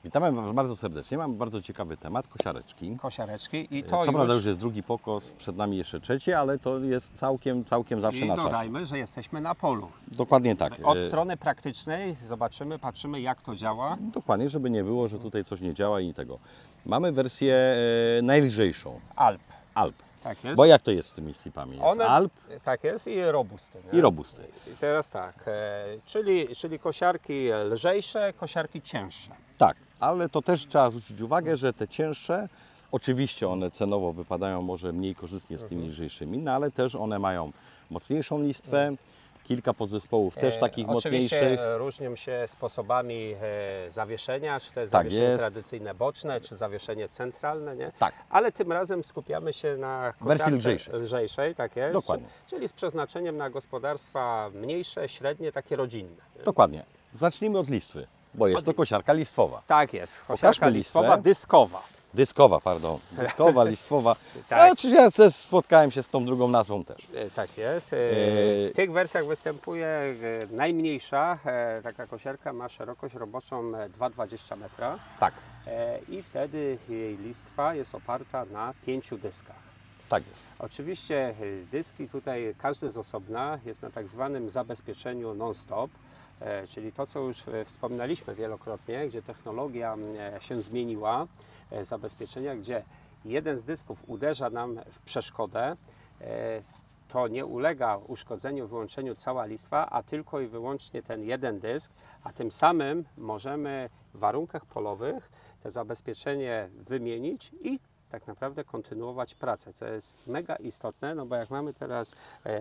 Witamy Was bardzo serdecznie. Mam bardzo ciekawy temat, kosiareczki. Kosiareczki i to Co prawda już jest drugi pokos, przed nami jeszcze trzeci, ale to jest całkiem zawsze na czasie. dodajmy, że jesteśmy na polu. Dokładnie tak. Od strony praktycznej zobaczymy, patrzymy jak to działa. Dokładnie, żeby nie było, że tutaj coś nie działa i tego. Mamy wersję najlżejszą, Alp. Alp. Tak jest. Bo jak to jest z tymi slipami? Jest Alp Tak jest i robusty. Nie? i robusty. I teraz tak, czyli kosiarki lżejsze, kosiarki cięższe. Tak, ale to też trzeba zwrócić uwagę, że te cięższe, oczywiście one cenowo wypadają może mniej korzystnie z tymi lżejszymi, no ale też one mają mocniejszą listwę, kilka podzespołów też takich Oczywiście mocniejszych. różnią się sposobami zawieszenia, czy to jest Tak zawieszenie jest. tradycyjne boczne, czy zawieszenie centralne, nie? Tak. Ale tym razem skupiamy się na Wersji kosiarce lżejszej, tak jest. Dokładnie. Czyli z przeznaczeniem na gospodarstwa mniejsze, średnie, takie rodzinne. Nie? Dokładnie. Zacznijmy od listwy, bo jest to kosiarka listwowa. Tak jest, kosiarka Pokażmy listwowa, listwę. dyskowa. Dyskowa, pardon. Dyskowa, listwowa. Tak. A, czy ja też spotkałem się z tą drugą nazwą też. Tak jest. W tych wersjach występuje najmniejsza, taka kosiarka ma szerokość roboczą 2,20 metra. Tak, I wtedy jej listwa jest oparta na 5 dyskach. tak jest. Oczywiście dyski tutaj, każdy z osobna jest na tak zwanym zabezpieczeniu non-stop, czyli to, co już wspominaliśmy wielokrotnie, gdzie technologia się zmieniła, zabezpieczenia, gdzie jeden z dysków uderza nam w przeszkodę, to nie ulega uszkodzeniu, wyłączeniu cała listwa, a tylko i wyłącznie ten jeden dysk, a tym samym możemy w warunkach polowych to zabezpieczenie wymienić i tak naprawdę kontynuować pracę, co jest mega istotne, no bo jak mamy teraz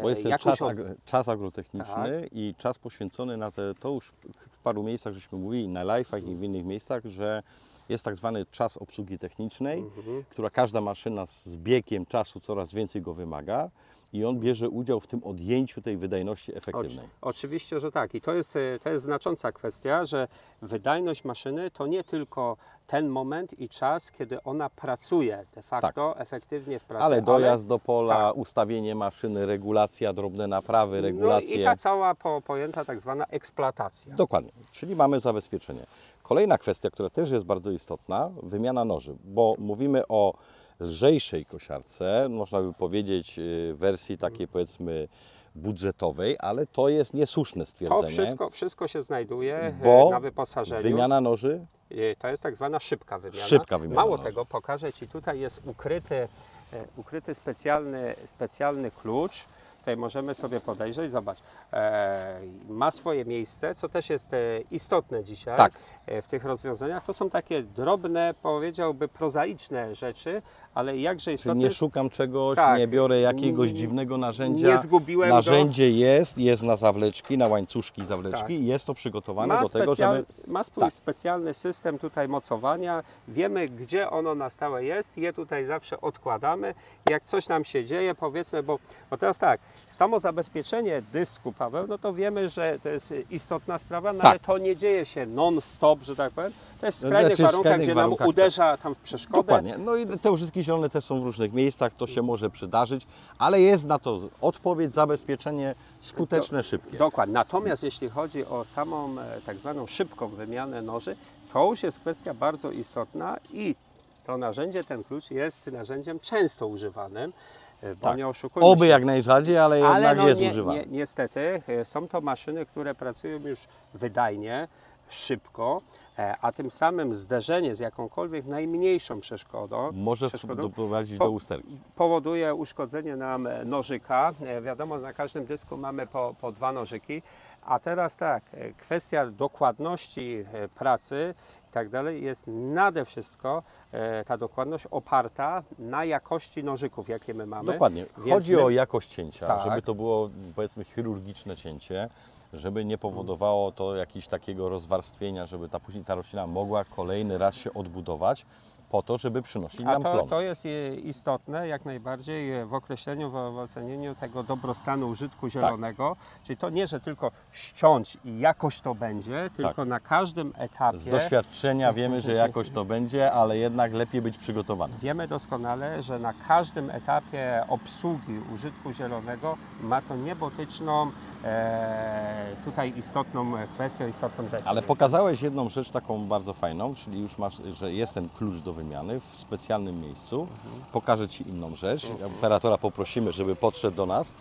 Bo jest ten jakąś... czas agrotechniczny i czas poświęcony na te, to już w paru miejscach żeśmy mówili, na live'ach i w innych miejscach, że jest tak zwany czas obsługi technicznej, która każda maszyna z biegiem czasu coraz więcej go wymaga i on bierze udział w tym odjęciu tej wydajności efektywnej. Oczywiście, że tak. I to jest znacząca kwestia, że wydajność maszyny to nie tylko ten moment i czas, kiedy ona pracuje de facto efektywnie w pracy. Ale dojazd do pola, ustawienie maszyny, regulacja, drobne naprawy, regulacje. No i ta cała pojęta tak zwana eksploatacja. Dokładnie, czyli mamy zabezpieczenie. Kolejna kwestia, która też jest bardzo istotna, wymiana noży, bo mówimy o lżejszej kosiarce, można by powiedzieć wersji takiej powiedzmy budżetowej, ale to jest niesłuszne stwierdzenie. To wszystko się znajduje bo na wyposażeniu. Wymiana noży? To jest tak zwana szybka wymiana. Szybka wymiana Mało noży. tego, pokażę Ci, tutaj jest ukryty specjalny klucz. Tutaj możemy sobie podejrzeć, zobacz, ma swoje miejsce, co też jest istotne dzisiaj Tak. W tych rozwiązaniach. To są takie drobne, powiedziałby prozaiczne rzeczy, ale jakże istotne. Czyli nie szukam czegoś, Tak. nie biorę jakiegoś dziwnego narzędzia. Nie zgubiłem go. Narzędzie jest na zawleczki, na łańcuszki zawleczki Tak. i jest to przygotowane do tego, żeby... Ma swój Tak. specjalny system tutaj mocowania. Wiemy, gdzie ono na stałe jest. Je tutaj zawsze odkładamy. Jak coś nam się dzieje, powiedzmy, bo teraz tak, samo zabezpieczenie dysku, Paweł, no to wiemy, że to jest istotna sprawa, no Tak. ale to nie dzieje się non-stop, że tak powiem. To jest w skrajnych Znaczy, w warunkach, skrajnych gdzie warunkach, nam uderza tam w przeszkodę. Dokładnie. No i te użytki zielone też są w różnych miejscach, to się może przydarzyć, ale jest na to odpowiedź, zabezpieczenie skuteczne, szybkie. Dokładnie. Natomiast jeśli chodzi o samą tak zwaną szybką wymianę noży, to już jest kwestia bardzo istotna i to narzędzie, ten klucz jest narzędziem często używanym, bo Tak. nie oszukujmy Oby się. jak najrzadziej, ale jednak jest używany. Niestety są to maszyny, które pracują już wydajnie, szybko, a tym samym zderzenie z jakąkolwiek najmniejszą przeszkodą Może doprowadzić do usterki. powoduje uszkodzenie nam nożyka. Wiadomo, na każdym dysku mamy po 2 nożyki. A teraz tak, kwestia dokładności pracy i tak dalej jest nade wszystko ta dokładność oparta na jakości nożyków, jakie my mamy. Dokładnie. Więc Chodzi my- o jakość cięcia, Tak. żeby to było powiedzmy chirurgiczne cięcie, żeby nie powodowało to jakiegoś takiego rozwarstwienia, żeby później ta roślina mogła kolejny raz się odbudować. po to, żeby przynosić nam plon. To jest istotne jak najbardziej w określeniu, w ocenieniu tego dobrostanu użytku zielonego. Czyli to nie, że tylko ściąć i jakoś to będzie, tylko na każdym etapie. Z doświadczenia wiemy, że jakoś to będzie, ale jednak lepiej być przygotowany. Wiemy doskonale, że na każdym etapie obsługi użytku zielonego ma to niebotyczną, tutaj istotną kwestię, istotną rzecz. Ale pokazałeś jedną rzecz taką bardzo fajną, czyli już masz, że jest ten klucz do wymiany w specjalnym miejscu. Pokażę Ci inną rzecz. Operatora poprosimy, żeby podszedł do nas.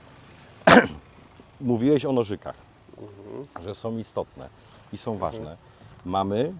Mówiłeś o nożykach, że są istotne i są ważne. Mamy,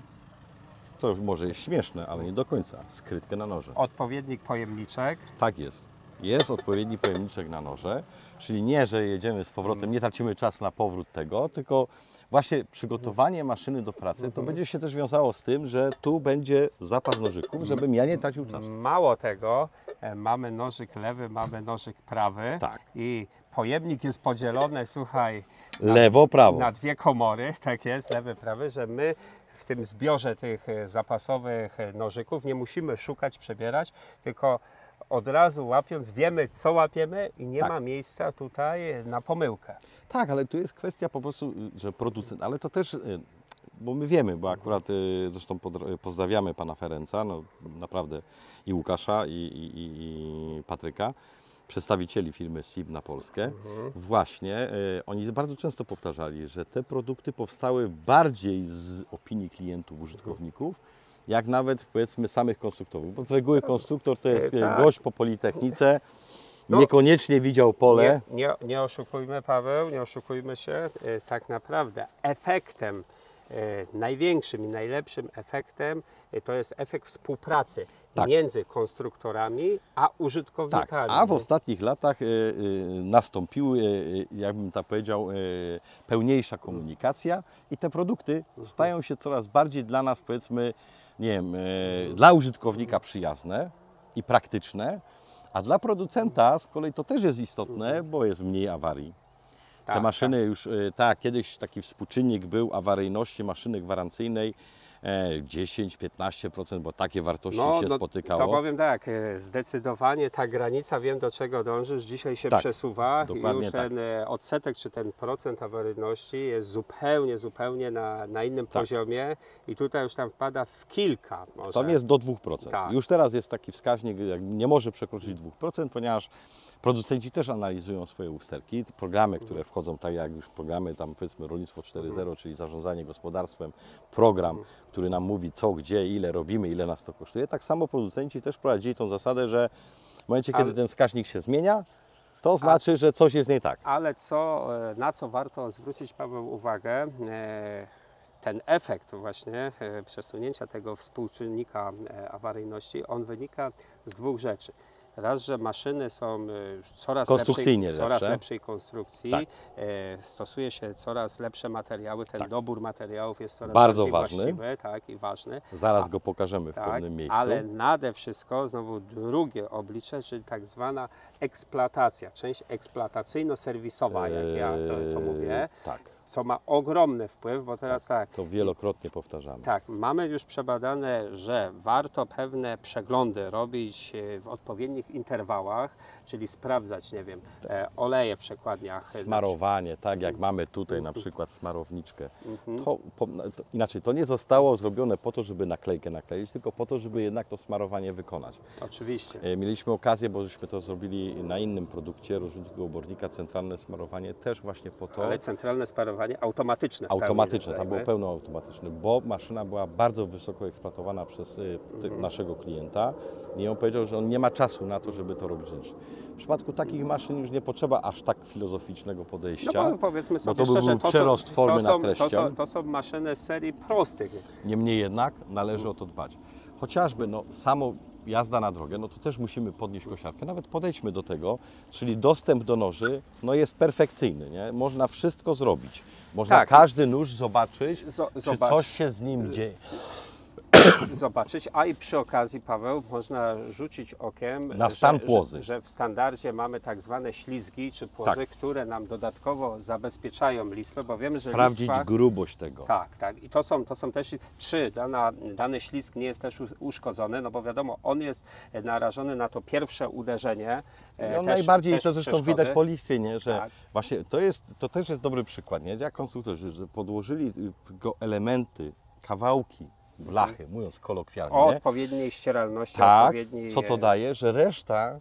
to może jest śmieszne, ale nie do końca, skrytkę na noże. Odpowiednik pojemniczek. Tak jest. Jest odpowiedni pojemniczek na noże, czyli nie, że jedziemy z powrotem, nie tracimy czasu na powrót tego, tylko właśnie przygotowanie maszyny do pracy, to będzie się też wiązało z tym, że tu będzie zapas nożyków, żebym ja nie tracił czasu. Mało tego, mamy nożyk lewy, mamy nożyk prawy Tak. i pojemnik jest podzielony, słuchaj, Lewo, prawo. na dwie komory, tak jest, lewy, prawy, że my w tym zbiorze tych zapasowych nożyków nie musimy szukać, przebierać, tylko od razu łapiąc wiemy, co łapiemy i nie ma miejsca tutaj na pomyłkę. Tak, ale tu jest kwestia po prostu, że producent, ale to też, bo my wiemy, bo akurat zresztą pozdrawiamy pana Ferenca, no naprawdę i Łukasza i Patryka, przedstawicieli firmy SIB na Polskę. Właśnie oni bardzo często powtarzali, że te produkty powstały bardziej z opinii klientów, użytkowników, jak nawet powiedzmy samych konstruktorów, bo z reguły konstruktor to jest gość po politechnice, niekoniecznie widział pole. Nie oszukujmy, Paweł, nie oszukujmy się, tak naprawdę efektem, największym i najlepszym efektem to jest efekt współpracy między konstruktorami a użytkownikami. Tak, a w ostatnich latach nastąpiły, jakbym tak powiedział, pełniejsza komunikacja i te produkty stają się coraz bardziej dla nas, powiedzmy, nie wiem, dla użytkownika przyjazne i praktyczne, a dla producenta z kolei to też jest istotne, bo jest mniej awarii. Te maszyny już, kiedyś taki współczynnik był awaryjności maszyny gwarancyjnej 10-15%, bo takie wartości się spotykało. To powiem tak, zdecydowanie ta granica, wiem do czego dążysz, dzisiaj się przesuwa i już ten odsetek czy ten procent awaryjności jest zupełnie na innym poziomie i tutaj już tam wpada w kilka może. Tam jest do 2%. Już teraz jest taki wskaźnik, nie może przekroczyć 2%, ponieważ producenci też analizują swoje usterki. Programy, które wchodzą, tak jak już programy, tam powiedzmy Rolnictwo 4.0, czyli zarządzanie gospodarstwem, program, który nam mówi co, gdzie, ile robimy, ile nas to kosztuje. Tak samo producenci też prowadzili tą zasadę, że w momencie, kiedy ten wskaźnik się zmienia, to znaczy, że coś jest nie tak. Ale na co warto zwrócić, Paweł, uwagę, ten efekt właśnie przesunięcia tego współczynnika awaryjności, on wynika z dwóch rzeczy. Raz, że maszyny są już coraz lepszej konstrukcji, stosuje się coraz lepsze materiały, ten dobór materiałów jest coraz bardzo bardziej właściwy i ważny. Zaraz go pokażemy w pewnym miejscu. Ale nade wszystko znowu drugie oblicze, czyli tak zwana eksploatacja, część eksploatacyjno-serwisowa, jak ja to mówię. Co ma ogromny wpływ, bo teraz to wielokrotnie powtarzamy. Mamy już przebadane, że warto pewne przeglądy robić w odpowiednich interwałach, czyli sprawdzać, nie wiem, oleje w przekładniach. Smarowanie, tak jak mamy tutaj na przykład smarowniczkę. Inaczej, to nie zostało zrobione po to, żeby naklejkę nakleić, tylko po to, żeby jednak to smarowanie wykonać. Oczywiście. Mieliśmy okazję, bo żeśmy to zrobili na innym produkcie rozrzutnego obornika, centralne smarowanie też właśnie po to. Ale centralne smarowanie automatyczne. Automatyczne, tam było pełno automatyczne, bo maszyna była bardzo wysoko eksploatowana przez naszego klienta i on powiedział, że on nie ma czasu na to, żeby to robić ręcznie. W przypadku takich maszyn już nie potrzeba aż tak filozoficznego podejścia, no bo powiedzmy sobie bo to by był przerost formy nad treścią. To są maszyny z serii prostych. Niemniej jednak należy o to dbać. Chociażby samo jazda na drogę, no to też musimy podnieść kosiarkę. Nawet podejdźmy do tego, czyli dostęp do noży jest perfekcyjny. Nie? Można wszystko zrobić. Można każdy nóż zobaczyć, czy coś się z nim dzieje. zobaczyć, a i przy okazji, Paweł, można rzucić okiem Na stan płozy. że w standardzie mamy tak zwane ślizgi czy płozy, Tak. które nam dodatkowo zabezpieczają listwę, bo wiemy, że Sprawdzić listwa... grubość tego. Tak, tak. I to są też, czy dany ślizg nie jest też uszkodzony, no bo wiadomo, on jest narażony na to pierwsze uderzenie. I on najbardziej, to zresztą przeszkody. widać po listwie, nie? Że Tak. właśnie to też jest dobry przykład, nie? Jak konstruktorzy, że podłożyli go elementy, kawałki blachy, mówiąc kolokwialnie, O odpowiedniej ścieralności, tak, odpowiedniej... co to daje, że reszta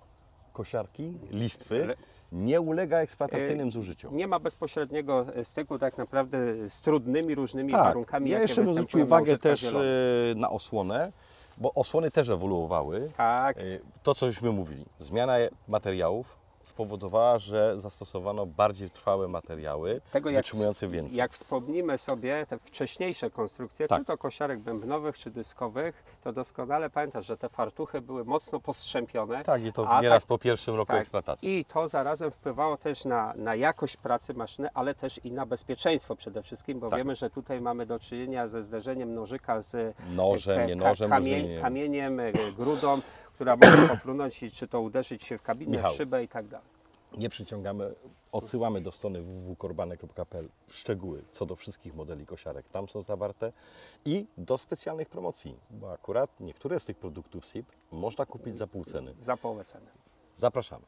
kosiarki, listwy Le- nie ulega eksploatacyjnym zużyciom. Nie ma bezpośredniego styku tak naprawdę z trudnymi różnymi Tak, warunkami, ja jakie jeszcze bym występują zwrócił na uwagę użytkach też wielowych. na osłonę, bo osłony też ewoluowały. Tak. To, cośmy mówili, zmiana materiałów spowodowała, że zastosowano bardziej trwałe materiały, wytrzymujące więcej. Jak wspomnimy sobie te wcześniejsze konstrukcje, Tak. czy to kosiarek bębnowych, czy dyskowych, to doskonale pamiętasz, że te fartuchy były mocno postrzępione. Tak, i to a nieraz tak- po pierwszym roku tak. eksploatacji. I to zarazem wpływało też na jakość pracy maszyny, ale też i na bezpieczeństwo przede wszystkim, bo Tak. wiemy, że tutaj mamy do czynienia ze zderzeniem nożyka z Nożem, nie nożem, różnie nie. kamieniem, grudą, która może popłynąć i czy to uderzyć się w kabinę, Michał. w szybę i tak dalej. Nie przyciągamy, odsyłamy do strony www.korbanek.pl szczegóły co do wszystkich modeli kosiarek. Tam są zawarte i do specjalnych promocji, bo akurat niektóre z tych produktów SIP można kupić za pół ceny. Za połowę ceny. Zapraszamy.